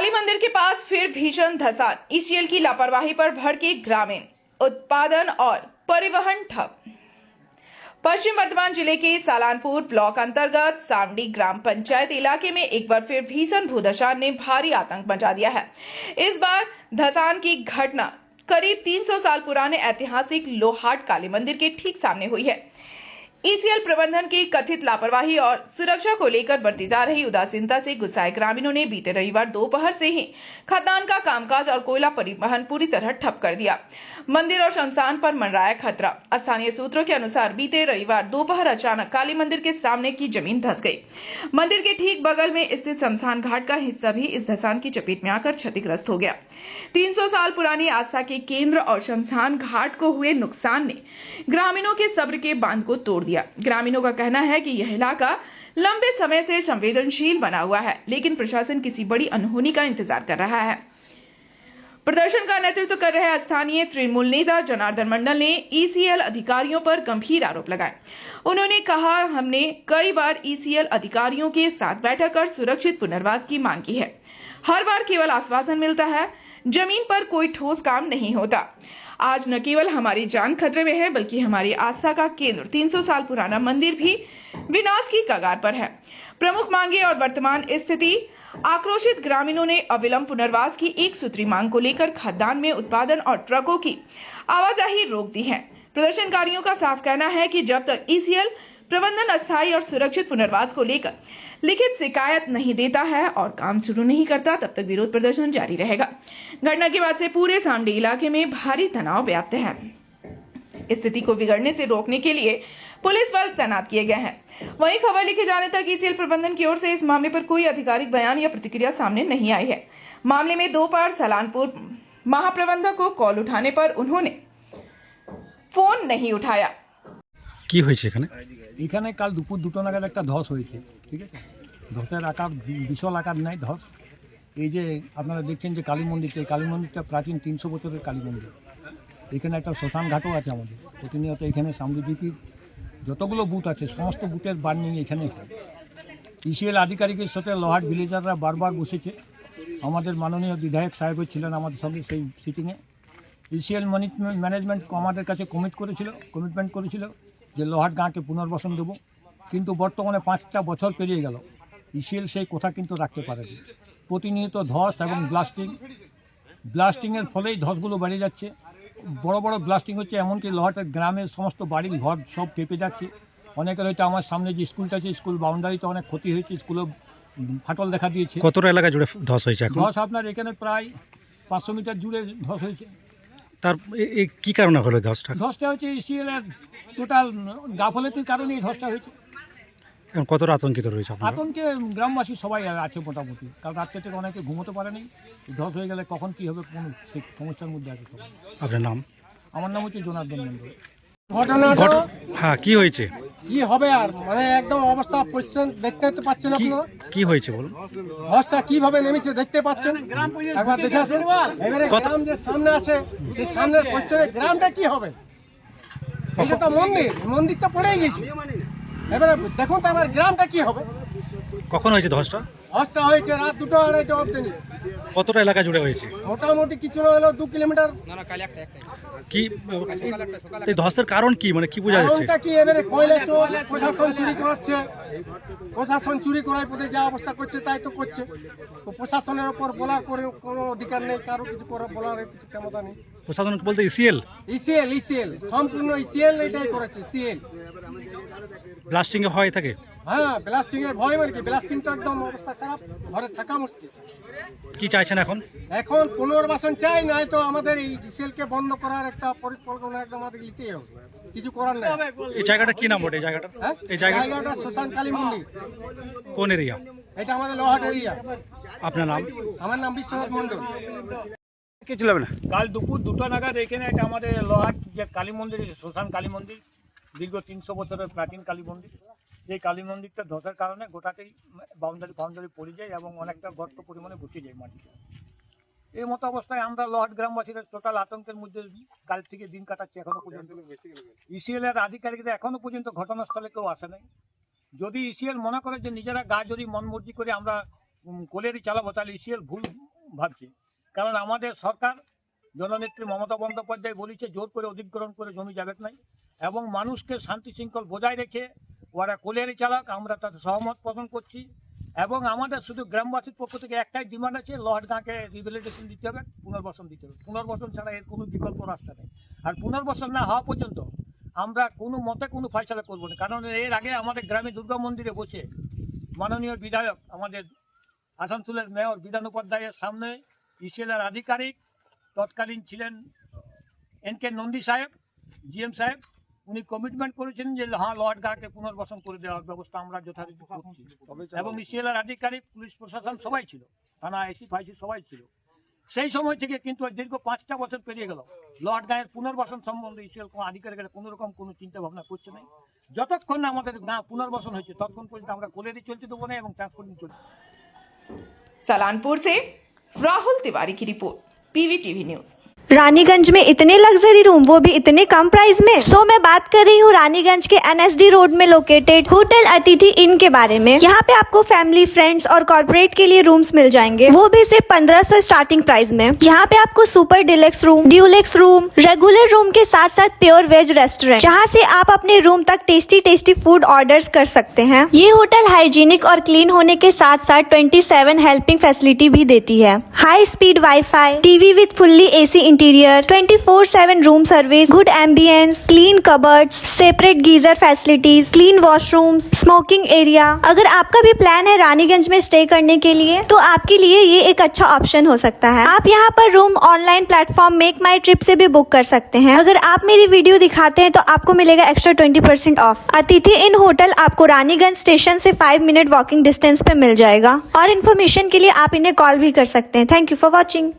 काली मंदिर के पास फिर भीषण धसान, ईसीएल की लापरवाही पर भड़के ग्रामीण, उत्पादन और परिवहन ठप। पश्चिम वर्धमान जिले के सालानपुर ब्लॉक अंतर्गत सांवडी ग्राम पंचायत इलाके में एक बार फिर भीषण भूधसान ने भारी आतंक मचा दिया है। इस बार धसान की घटना करीब 300 साल पुराने ऐतिहासिक लोहाट काली मंदिर के ठीक सामने हुई है। ईसीएल प्रबंधन की कथित लापरवाही और सुरक्षा को लेकर बरती जा रही उदासीनता से गुस्साए ग्रामीणों ने बीते रविवार दोपहर से ही खदान का कामकाज और कोयला परिवहन पूरी तरह ठप कर दिया। मंदिर और शमशान पर मंडराया खतरा। स्थानीय सूत्रों के अनुसार बीते रविवार दोपहर अचानक काली मंदिर के सामने की जमीन धंस गई। मंदिर के ठीक बगल में स्थित शमशान घाट का हिस्सा भी इस धसान की चपेट में आकर क्षतिग्रस्त हो गया। 300 साल पुरानी आस्था के केंद्र और शमशान घाट को हुए नुकसान ने ग्रामीणों के सब्र के बांध को तोड़ दिया। ग्रामीणों का कहना है कि यह इलाका लंबे समय से संवेदनशील बना हुआ है, लेकिन प्रशासन किसी बड़ी अनहोनी का इंतजार कर रहा है। प्रदर्शन का नेतृत्व कर रहे स्थानीय तृणमूल नेता जनार्दन मंडल ने ईसीएल अधिकारियों पर गंभीर आरोप लगाए। उन्होंने कहा, हमने कई बार ईसीएल अधिकारियों के साथ बैठक कर सुरक्षित पुनर्वास की मांग की है। हर बार केवल आश्वासन मिलता है, जमीन पर कोई ठोस काम नहीं होता। आज न केवल हमारी जान खतरे में है, बल्कि हमारी आस्था का केंद्र 300 साल पुराना मंदिर भी विनाश की कगार पर है। प्रमुख मांगे और वर्तमान स्थिति। आक्रोशित ग्रामीणों ने अविलंब पुनर्वास की एक सूत्री मांग को लेकर खदान में उत्पादन और ट्रकों की आवाजाही रोक दी है। प्रदर्शनकारियों का साफ कहना है कि जब तक ईसीएल प्रबंधन अस्थायी और सुरक्षित पुनर्वास को लेकर लिखित शिकायत नहीं देता है और काम शुरू नहीं करता, तब तक विरोध प्रदर्शन जारी रहेगा। घटना के बाद से पूरे सांवडी इलाके में भारी तनाव व्याप्त है। स्थिति को बिगड़ने से रोकने के लिए पुलिस बल तैनात किए गए हैं। वहीं खबर लिखे जाने तक ईसीएल प्रबंधन की ओर से इस मामले पर कोई आधिकारिक बयान या प्रतिक्रिया सामने नहीं आई है। मामले में दोपहर सालानपुर महाप्रबंधक को कॉल उठाने पर उन्होंने फोन नहीं उठाया। কি হয়েছে এখানে? এখানে কাল দুপুর 2টো নাগাদ একটা ধস হয়েছে, ঠিক আছে। ধসের আকার বিশাল আকার নাই ধস। এই যে আপনারা দেখছেন যে কালী মন্দিরটা, এই কালী মন্দিরটা প্রাচীন 300 বছরের কালী মন্দির। এখানে একটা শ্মশান ঘাটও আছে আমাদের। প্রতিনিয়ত এখানে সামরিজিপির যতগুলো বুথ আছে সমস্ত বুথের বার্নিং এখানে হয়। ইসিএল আধিকারিকের সাথে লোহাট ভিলেজাররা বারবার বসেছে। আমাদের মাননীয় বিধায়ক সাহেবও ছিলেন আমাদের সঙ্গে সেই সিটিংয়ে। ইসিএল ম্যানেজমেন্ট আমাদের কাছে কমিটমেন্ট করেছিল যে লোহাট গাঁকে পুনর্বাসন দেবো, কিন্তু বর্তমানে 5টা বছর পেরিয়ে গেল, ইসিএল সেই কথা কিন্তু রাখতে পারেনি। প্রতিনিয়ত ধস এবং ব্লাস্টিংয়ের ফলেই ধসগুলো বেড়ে যাচ্ছে। বড় বড় ব্লাস্টিং হচ্ছে, এমনকি লোহাটের গ্রামের সমস্ত বাড়ি ঘর সব কেঁপে যাচ্ছে। অনেকের হয়তো আমার সামনে যে স্কুলটা আছে, স্কুল বাউন্ডারিতে অনেক ক্ষতি হয়েছে, স্কুলেও ফাটল দেখা দিয়েছে। কতটা এলাকা জুড়ে ধস হয়েছে এখন? ধস আপনার এখানে প্রায় 500 মিটার জুড়ে ধস হয়েছে। তার কি কারণে হলো ধসটা? ধসটা হচ্ছে ইসিএল এর টোটাল গাফলতির কারণে এই ধসটা হয়েছে। এখন কতটা আতঙ্কিত রয়েছে আপনারা? আতঙ্কে গ্রামবাসী সবাই আছে মোটামুটি, কারণ রাত্রে থেকে অনেকে ঘুমোতে পারেনি। ধস হয়ে গেলে কখন কী হবে কোন সমস্যার মধ্যে আছে সবাই। আপনার নাম? আমার নাম হচ্ছে জনার্দন মন্ডল। ঘটনাটা হ্যাঁ, কি হয়েছে? কি হবে আর, মানে একদম অবস্থা পজিশন দেখতে তো পাচ্ছেন আপনারা। কি হয়েছে বলুন? ধসটা কিভাবে নেমেছে দেখতে পাচ্ছেন, একবার দেখে আসুন। এবারে গ্রাম যে সামনে আছে, সেই সামনের পজিশনে গ্রামটা কি হবে? এটা তো মন্দিরটা পড়েই গেছে। এবারে দেখুন তো আবার গ্রামটা কি হবে। কখন হয়েছে ধসটা? ধসটা হয়েছে রাত 2টো 2:30 অবধি। কতটা এলাকা জুড়ে হয়েছে? মোটামুটি কিছু না হলেও 2 কিলোমিটার। কি এই ধসের কারণ কি, মানে কি বোঝা যাচ্ছে? কারণটা কি, এবারে কয়লা চোর, প্রশাসন চুরি করাচ্ছে। প্রশাসন চুরি করার পথে যা অবস্থা করছে তাই তো করছে। তো প্রশাসনের ওপর বলার কোনো অধিকার নেই, কারো কিছু বলার কিছু ক্ষমতা নেই। প্রশাসন বলতে ইসিএল সম্পূর্ণ ইসিএল এটাই করেছে। ইসিএল ব্লাস্টিং এ হয় থাকে। হ্যাঁ, ব্লাস্টিং এর ভয়, মানে কি ব্লাস্টিং তো একদম অবস্থা খারাপ, ঘরে থাকা মুশকিল। কি চাইছেন এখন? এখন পুনর্বাসন চাই, নাই তো আমাদের এই ইসিএল কে বন্ধ করার একটা পরিকল্পনা একদম আমাদের নিতেই হবে, কিছু করার নেই। এই জায়গাটা কি নাম ওটা? এই জায়গাটা জায়গাটা শ্মশান কালী মন্দির। কোন এরিয়া? এটা আমাদের লোহাট এরিয়া। আপনার নাম? আমার নাম বিশ্বনাথ মন্ডল। কাল দুপুর 2টো নাগাদ এখানে একটা আমাদের লোহাট যে কালী মন্দির, শ্মশান কালী মন্দির, দীর্ঘ 300 বছরের প্রাচীন কালী মন্দির। এই কালী মন্দিরটা ধসের কারণে গোটাতেই বাউন্ডারি পড়ে যায় এবং অনেকটা গর্ত পরিমাণে বসে যায় মাটিতে। এই মতো অবস্থায় আমরা লোহাট গ্রামবাসীরা টোটাল আতঙ্কের মধ্যে কাল থেকে দিন কাটাচ্ছি এখনো পর্যন্ত। ইসিএল এর আধিকারিকরা এখনো পর্যন্ত ঘটনাস্থলে কেউ আসে নাই। যদি ইসিএল মনে করে যে নিজেরা গা যদি মন মর্জি করে আমরা কোলেরই চালাবো, তাহলে ইসিএল ভুল ভাবছি, কারণ আমাদের সরকার জননেত্রী মমতা বন্দ্যোপাধ্যায় বলেছে জোর করে অধিগ্রহণ করে জমি যাবে নাই, এবং মানুষকে শান্তি শৃঙ্খল বজায় রেখে ওরা কোলিয়ারি চালাক, আমরা তাতে সহমত পোষণ করছি। এবং আমাদের শুধু গ্রামবাসীর পক্ষ থেকে একটাই ডিমান্ড আছে, লহটগাঁকে রিভ্যালিডেশন দিতে হবে, পুনর্বাসন দিতে হবে। পুনর্বাসন ছাড়া এর কোনো বিকল্প রাস্তা নেই। আর পুনর্বাসন না হওয়া পর্যন্ত আমরা কোনো মতে কোনো ফয়সালা করবো না। কারণ এর আগে আমাদের গ্রামে দুর্গা মন্দিরে বসে মাননীয় বিধায়ক, আমাদের আসানসোলের মেয়র বিধান উপাধ্যায়ের সামনে ইসিএলের আধিকারিক তৎকালীন ছিলেন এনকে নন্দী সাহেব, জিএম সাহেব, উনি কমিটমেন্ট করেছেন যে হ্যাঁ লহটগাঁকে পুনর্বাসন করে দেওয়ার ব্যবস্থা আমরা যথারীতি করছি। এবং ইসিএলের আধিকারিক, পুলিশ প্রশাসন সবাই ছিল, থানা এসি ফাইসি সবাই ছিল। সেই সময় থেকে কিন্তু দীর্ঘ 5টা বছর পেরিয়ে গেল, লহটগাঁয়ের পুনর্বাসন সম্বন্ধে ইসিএল কোনো আধিকারিকেরা কোনো রকম কোনো চিন্তা ভাবনা করছে না। যতক্ষণ না আমাদের গাঁ পুনর্বাসন হয়েছে ততক্ষণ পর্যন্ত আমরা কোলিয়ারি চলতে দেবো না এবং ট্রান্সপোর্টিং চলতে। सलानपुर से राहुल तिवारी की रिपोर्ट, पीवीटीवी न्यूज। रानीगंज में इतने लग्जरी रूम, वो भी इतने कम प्राइस में। मैं बात कर रही हूँ रानीगंज के एनएसडी रोड में लोकेटेड होटल अतिथि इन के बारे में। यहाँ पे आपको फैमिली, फ्रेंड्स और कॉर्पोरेट के लिए रूम्स मिल जाएंगे, वो भी सिर्फ 1500 स्टार्टिंग प्राइस में। यहाँ पे आपको super deluxe room, Dulux room, regular room के साथ साथ प्योर वेज रेस्टोरेंट, जहाँ से आप अपने रूम तक टेस्टी फूड ऑर्डर्स कर सकते हैं। ये होटल हाइजीनिक और क्लीन होने के साथ साथ 27 हेल्पिंग फैसिलिटी भी देती है। High speed wifi, TV with fully AC interior, 24/7 room service, good ambience, clean cupboards, separate geyser facilities, clean washrooms, smoking area. अगर आपका भी प्लान है रानीगंज में स्टे करने के लिए तो आपके लिए ये एक अच्छा ऑप्शन हो सकता है। आप यहाँ पर रूम ऑनलाइन प्लेटफॉर्म मेक माई ट्रिप से भी बुक कर सकते हैं। अगर आप मेरी वीडियो दिखाते हैं तो आपको मिलेगा एक्स्ट्रा 20% ऑफ। अतिथि इन होटल आपको रानीगंज स्टेशन से 5 मिनट वॉकिंग डिस्टेंस पे मिल जाएगा। और इन्फॉर्मेशन के लिए आप इन्हें कॉल भी कर सकते हैं। Thank you for watching.